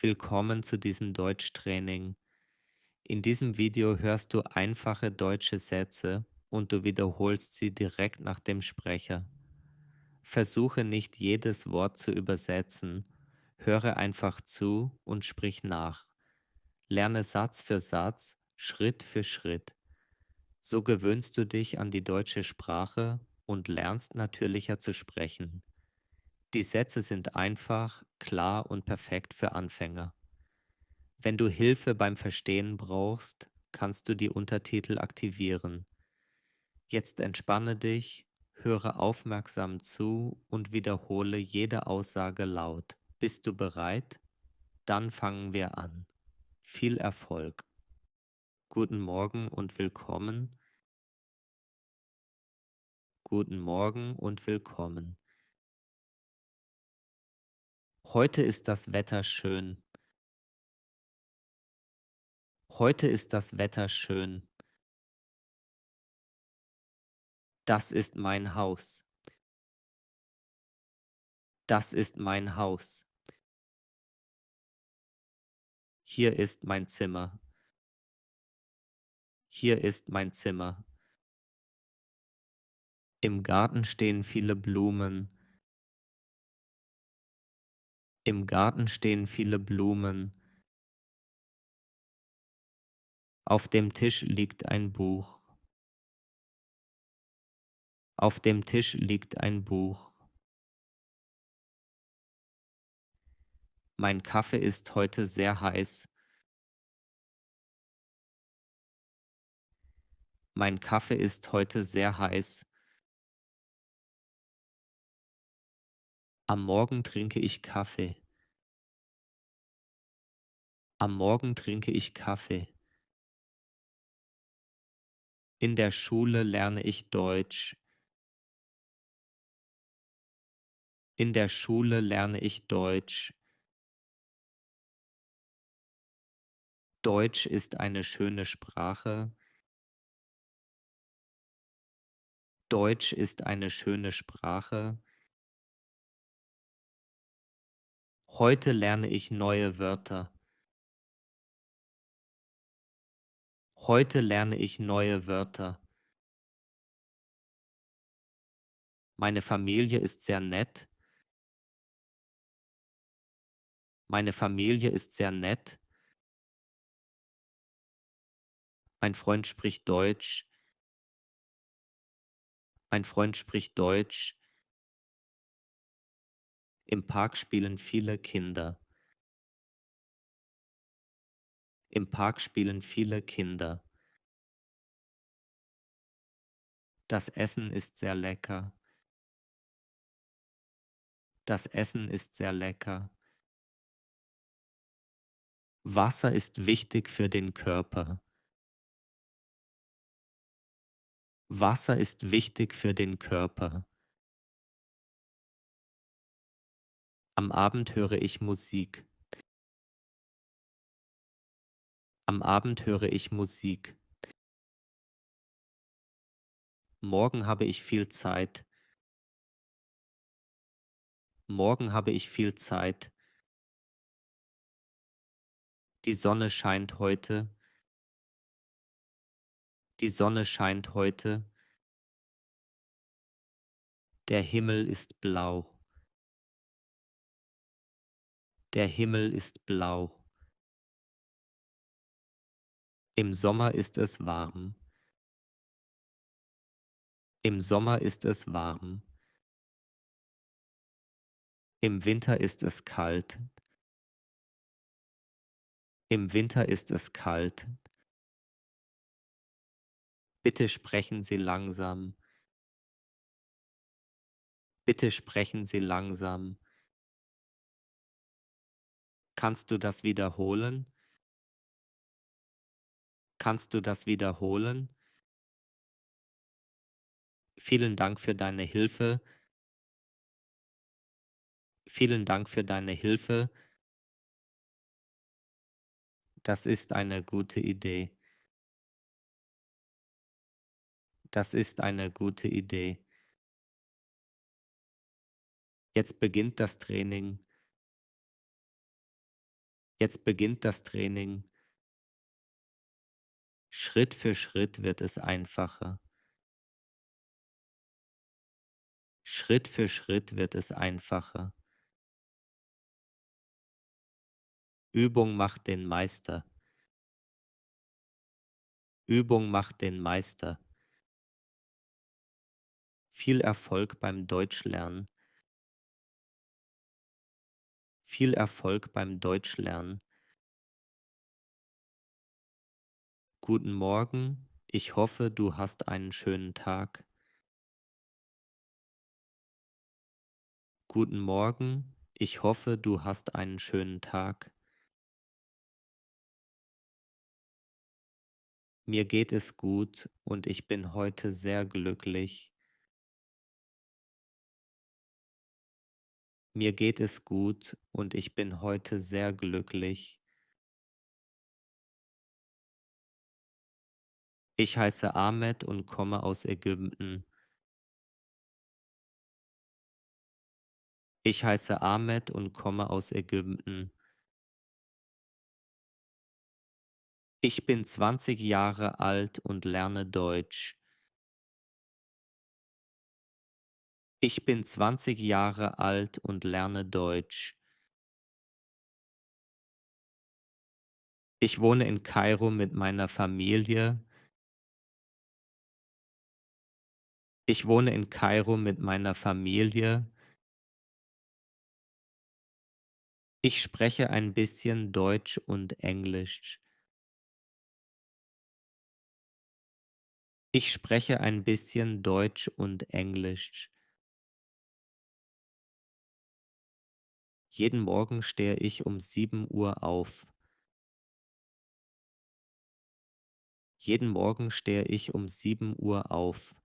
Willkommen zu diesem Deutschtraining. In diesem Video hörst du einfache deutsche Sätze und du wiederholst sie direkt nach dem Sprecher. Versuche nicht jedes Wort zu übersetzen, höre einfach zu und sprich nach. Lerne Satz für Satz, Schritt für Schritt. So gewöhnst du dich an die deutsche Sprache und lernst natürlicher zu sprechen. Die Sätze sind einfach, klar und perfekt für Anfänger. Wenn du Hilfe beim Verstehen brauchst, kannst du die Untertitel aktivieren. Jetzt entspanne dich, höre aufmerksam zu und wiederhole jede Aussage laut. Bist du bereit? Dann fangen wir an. Viel Erfolg. Guten Morgen und willkommen. Guten Morgen und willkommen. Heute ist das Wetter schön. Heute ist das Wetter schön. Das ist mein Haus. Das ist mein Haus. Hier ist mein Zimmer. Hier ist mein Zimmer. Im Garten stehen viele Blumen. Im Garten stehen viele Blumen. Auf dem Tisch liegt ein Buch. Auf dem Tisch liegt ein Buch. Mein Kaffee ist heute sehr heiß. Mein Kaffee ist heute sehr heiß. Am Morgen trinke ich Kaffee. Am Morgen trinke ich Kaffee. In der Schule lerne ich Deutsch. In der Schule lerne ich Deutsch. Deutsch ist eine schöne Sprache. Deutsch ist eine schöne Sprache. Heute lerne ich neue Wörter. Heute lerne ich neue Wörter. Meine Familie ist sehr nett. Meine Familie ist sehr nett. Mein Freund spricht Deutsch. Mein Freund spricht Deutsch. Im Park spielen viele Kinder. Im Park spielen viele Kinder. Das Essen ist sehr lecker. Das Essen ist sehr lecker. Wasser ist wichtig für den Körper. Wasser ist wichtig für den Körper. Am Abend höre ich Musik. Am Abend höre ich Musik. Morgen habe ich viel Zeit. Morgen habe ich viel Zeit. Die Sonne scheint heute. Die Sonne scheint heute. Der Himmel ist blau. Der Himmel ist blau. Im Sommer ist es warm. Im Sommer ist es warm. Im Winter ist es kalt. Im Winter ist es kalt. Bitte sprechen Sie langsam. Bitte sprechen Sie langsam. Kannst du das wiederholen? Kannst du das wiederholen? Vielen Dank für deine Hilfe. Vielen Dank für deine Hilfe. Das ist eine gute Idee. Das ist eine gute Idee. Jetzt beginnt das Training. Jetzt beginnt das Training. Schritt für Schritt wird es einfacher. Schritt für Schritt wird es einfacher. Übung macht den Meister. Übung macht den Meister. Viel Erfolg beim Deutschlernen. Viel Erfolg beim Deutschlernen. Guten Morgen. Ich hoffe, du hast einen schönen Tag. Guten Morgen. Ich hoffe, du hast einen schönen Tag. Mir geht es gut und ich bin heute sehr glücklich. Mir geht es gut und ich bin heute sehr glücklich. Ich heiße Ahmed und komme aus Ägypten. Ich heiße Ahmed und komme aus Ägypten. Ich bin 20 Jahre alt und lerne Deutsch. Ich bin 20 Jahre alt und lerne Deutsch. Ich wohne in Kairo mit meiner Familie. Ich wohne in Kairo mit meiner Familie. Ich spreche ein bisschen Deutsch und Englisch. Ich spreche ein bisschen Deutsch und Englisch. Jeden Morgen stehe ich um 7 Uhr auf. Jeden Morgen stehe ich um 7 Uhr auf.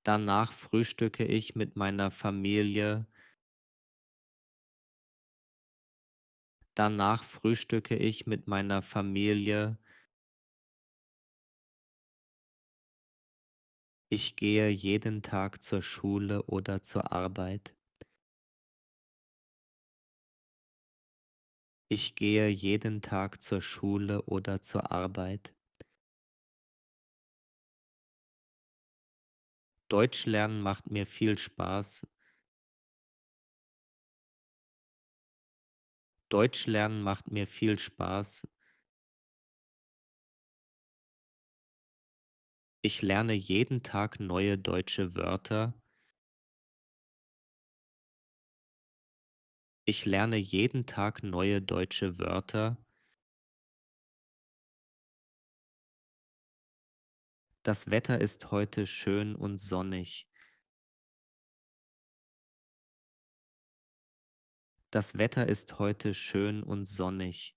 Danach frühstücke ich mit meiner Familie. Danach frühstücke ich mit meiner Familie. Ich gehe jeden Tag zur Schule oder zur Arbeit. Ich gehe jeden Tag zur Schule oder zur Arbeit. Deutsch lernen macht mir viel Spaß. Deutsch lernen macht mir viel Spaß. Ich lerne jeden Tag neue deutsche Wörter. Ich lerne jeden Tag neue deutsche Wörter. Das Wetter ist heute schön und sonnig. Das Wetter ist heute schön und sonnig.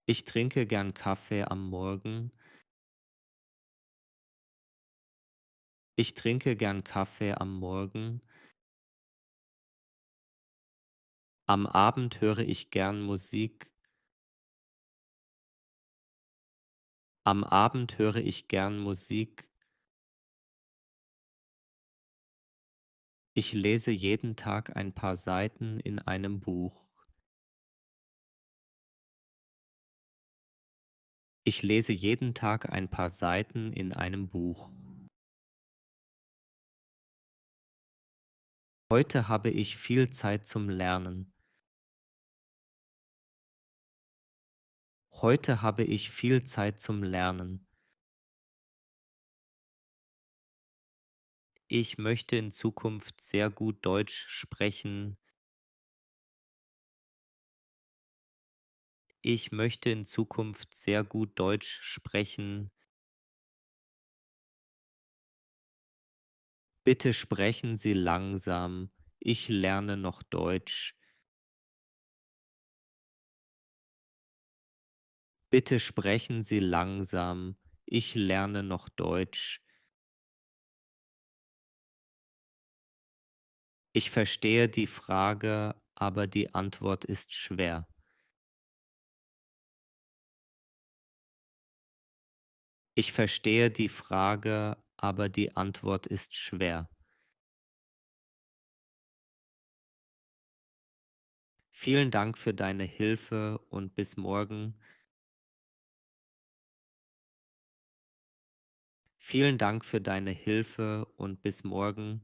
Ich trinke gern Kaffee am Morgen. Ich trinke gern Kaffee am Morgen. Am Abend höre ich gern Musik. Am Abend höre ich gern Musik. Ich lese jeden Tag ein paar Seiten in einem Buch. Ich lese jeden Tag ein paar Seiten in einem Buch. Heute habe ich viel Zeit zum Lernen. Heute habe ich viel Zeit zum Lernen. Ich möchte in Zukunft sehr gut Deutsch sprechen. Ich möchte in Zukunft sehr gut Deutsch sprechen. Bitte sprechen Sie langsam. Ich lerne noch Deutsch. Bitte sprechen Sie langsam. Ich lerne noch Deutsch. Ich verstehe die Frage, aber die Antwort ist schwer. Ich verstehe die Frage, aber die Antwort ist schwer. Vielen Dank für deine Hilfe und bis morgen. Vielen Dank für deine Hilfe und bis morgen.